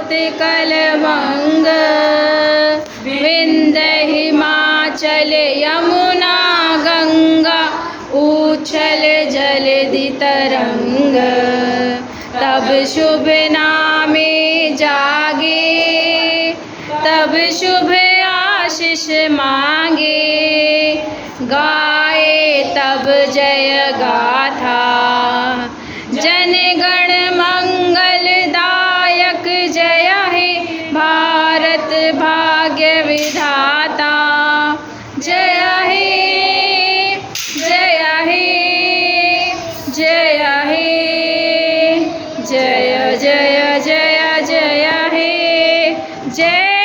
पर्वत कलमंग विंध्य हिमाचल यमुना गंगा उछल जलधि तरंग तब शुभ नामे जागे तब शुभ आशीष मांगे गाए तब जय गाथा जन गण मंगलदायक जय हे भारत भाग्य विधाता जय हे जय हे जय हे जय जय जय जय हे जय